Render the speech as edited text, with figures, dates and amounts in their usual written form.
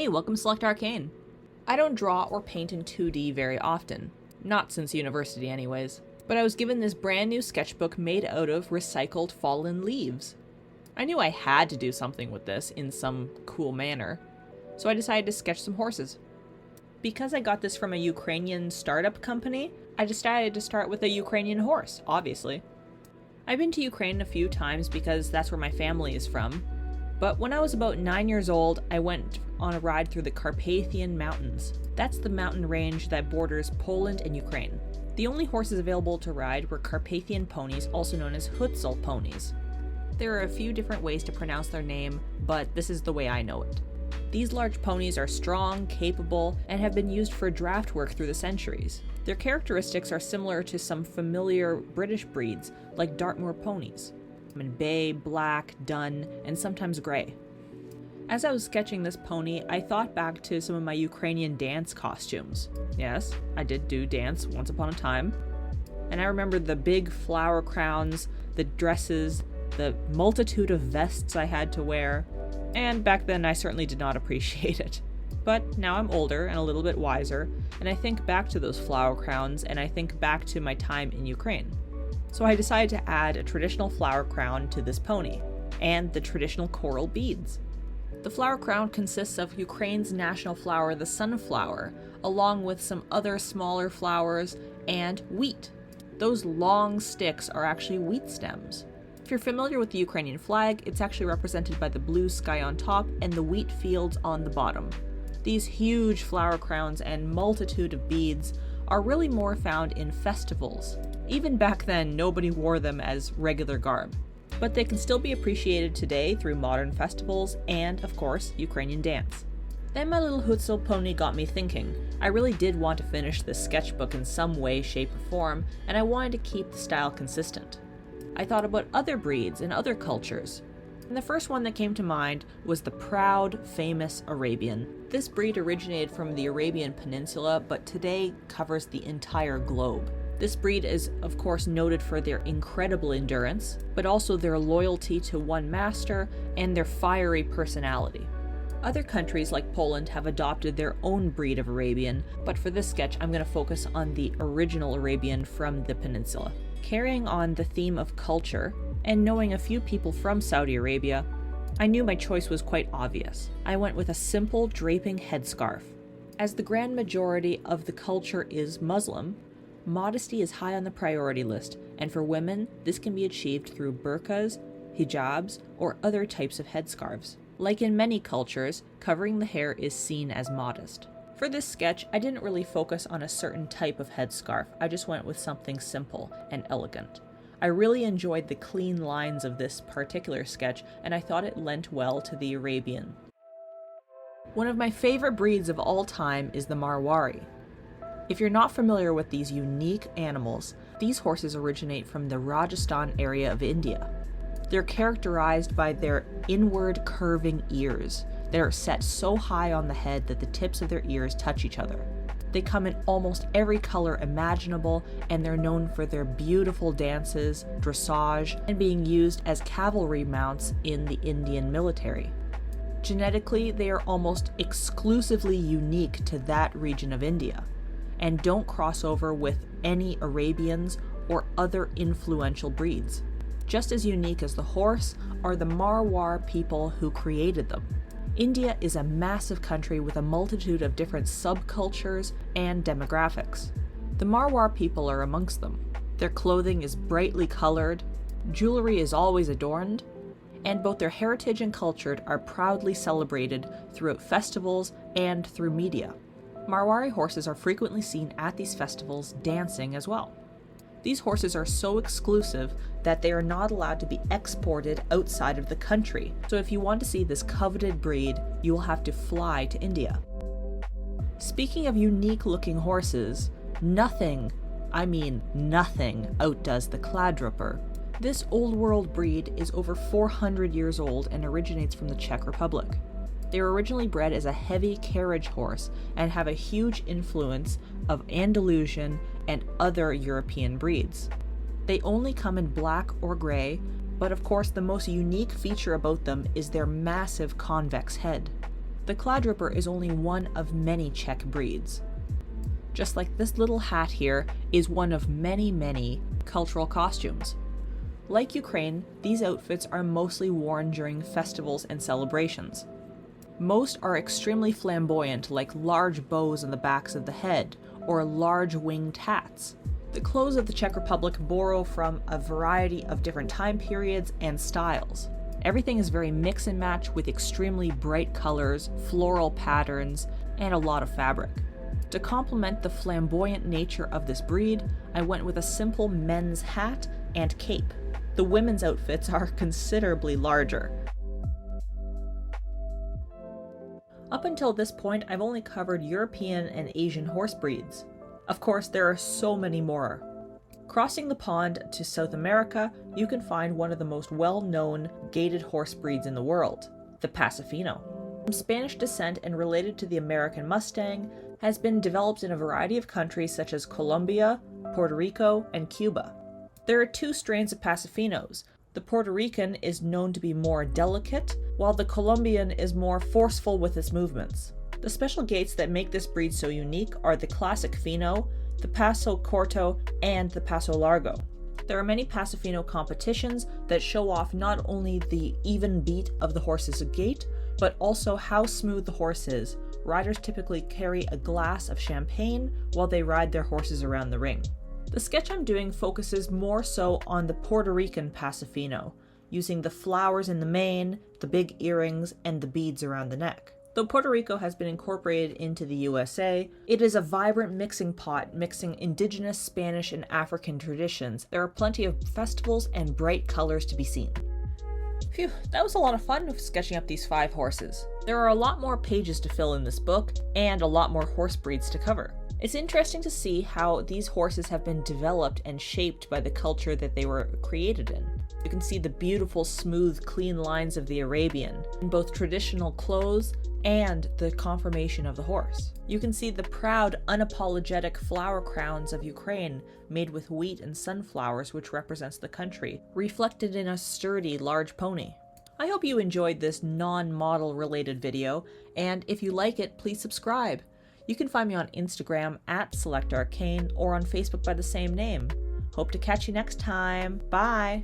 Hey, welcome to Select Arcane. I don't draw or paint in 2D very often. Not since university anyways. But I was given this brand new sketchbook made out of recycled fallen leaves. I knew I had to do something with this in some cool manner, so I decided to sketch some horses. Because I got this from a Ukrainian startup company, I decided to start with a Ukrainian horse, obviously. I've been to Ukraine a few times because that's where my family is from, but when I was about 9 years old, I went on a ride through the Carpathian Mountains. That's the mountain range that borders Poland and Ukraine. The only horses available to ride were Carpathian ponies, also known as Hucul ponies. There are a few different ways to pronounce their name, but this is the way I know it. These large ponies are strong, capable, and have been used for draft work through the centuries. Their characteristics are similar to some familiar British breeds, like Dartmoor ponies. In bay, black, dun, and sometimes grey. As I was sketching this pony, I thought back to some of my Ukrainian dance costumes. Yes, I did do dance once upon a time. And I remember the big flower crowns, the dresses, the multitude of vests I had to wear. And back then I certainly did not appreciate it. But now I'm older and a little bit wiser, and I think back to those flower crowns and I think back to my time in Ukraine. So I decided to add a traditional flower crown to this pony, and the traditional coral beads. The flower crown consists of Ukraine's national flower, the sunflower, along with some other smaller flowers, and wheat. Those long sticks are actually wheat stems. If you're familiar with the Ukrainian flag, it's actually represented by the blue sky on top and the wheat fields on the bottom. These huge flower crowns and multitude of beads are really more found in festivals. Even back then, nobody wore them as regular garb. But they can still be appreciated today through modern festivals and, of course, Ukrainian dance. Then my little Hucul pony got me thinking. I really did want to finish this sketchbook in some way, shape, or form, and I wanted to keep the style consistent. I thought about other breeds and other cultures. And the first one that came to mind was the proud, famous Arabian. This breed originated from the Arabian Peninsula, but today covers the entire globe. This breed is, of course, noted for their incredible endurance, but also their loyalty to one master and their fiery personality. Other countries like Poland have adopted their own breed of Arabian, but for this sketch I'm going to focus on the original Arabian from the peninsula. Carrying on the theme of culture, and knowing a few people from Saudi Arabia, I knew my choice was quite obvious. I went with a simple draping headscarf. As the grand majority of the culture is Muslim, modesty is high on the priority list, and for women, this can be achieved through burqas, hijabs, or other types of headscarves. Like in many cultures, covering the hair is seen as modest. For this sketch, I didn't really focus on a certain type of headscarf, I just went with something simple and elegant. I really enjoyed the clean lines of this particular sketch, and I thought it lent well to the Arabian. One of my favorite breeds of all time is the Marwari. If you're not familiar with these unique animals, these horses originate from the Rajasthan area of India. They're characterized by their inward curving ears that are set so high on the head that the tips of their ears touch each other. They come in almost every color imaginable, and they're known for their beautiful dances, dressage, and being used as cavalry mounts in the Indian military. Genetically, they are almost exclusively unique to that region of India, and don't cross over with any Arabians or other influential breeds. Just as unique as the horse are the Marwar people who created them. India is a massive country with a multitude of different subcultures and demographics. The Marwar people are amongst them. Their clothing is brightly colored, jewelry is always adorned, and both their heritage and culture are proudly celebrated throughout festivals and through media. Marwari horses are frequently seen at these festivals dancing as well. These horses are so exclusive that they are not allowed to be exported outside of the country. So if you want to see this coveted breed, you will have to fly to India. Speaking of unique looking horses, nothing outdoes the Kladruber. This old world breed is over 400 years old and originates from the Czech Republic. They were originally bred as a heavy carriage horse and have a huge influence of Andalusian and other European breeds. They only come in black or gray, but of course the most unique feature about them is their massive convex head. The Kladruber is only one of many Czech breeds. Just like this little hat here is one of many cultural costumes. Like Ukraine, these outfits are mostly worn during festivals and celebrations. Most are extremely flamboyant, like large bows on the backs of the head, or large winged hats. The clothes of the Czech Republic borrow from a variety of different time periods and styles. Everything is very mix and match with extremely bright colors, floral patterns, and a lot of fabric. To complement the flamboyant nature of this breed, I went with a simple men's hat and cape. The women's outfits are considerably larger. Up until this point, I've only covered European and Asian horse breeds. Of course, there are so many more. Crossing the pond to South America, you can find one of the most well-known gaited horse breeds in the world, the Paso Fino. From Spanish descent and related to the American Mustang, has been developed in a variety of countries such as Colombia, Puerto Rico, and Cuba. There are two strains of Paso Finos. The Puerto Rican is known to be more delicate, while the Colombian is more forceful with its movements. The special gaits that make this breed so unique are the classic Fino, the Paso Corto, and the Paso Largo. There are many Paso Fino competitions that show off not only the even beat of the horse's gait, but also how smooth the horse is. Riders typically carry a glass of champagne while they ride their horses around the ring. The sketch I'm doing focuses more so on the Puerto Rican Paso Fino, using the flowers in the mane, the big earrings, and the beads around the neck. Though Puerto Rico has been incorporated into the USA, it is a vibrant mixing pot mixing indigenous Spanish and African traditions. There are plenty of festivals and bright colors to be seen. Phew, that was a lot of fun sketching up these 5 horses. There are a lot more pages to fill in this book, and a lot more horse breeds to cover. It's interesting to see how these horses have been developed and shaped by the culture that they were created in. You can see the beautiful, smooth, clean lines of the Arabian, in both traditional clothes and the conformation of the horse. You can see the proud, unapologetic flower crowns of Ukraine made with wheat and sunflowers, which represents the country, reflected in a sturdy, large pony. I hope you enjoyed this non-model related video, and if you like it, please subscribe. You can find me on Instagram @SelectArcane or on Facebook by the same name. Hope to catch you next time. Bye!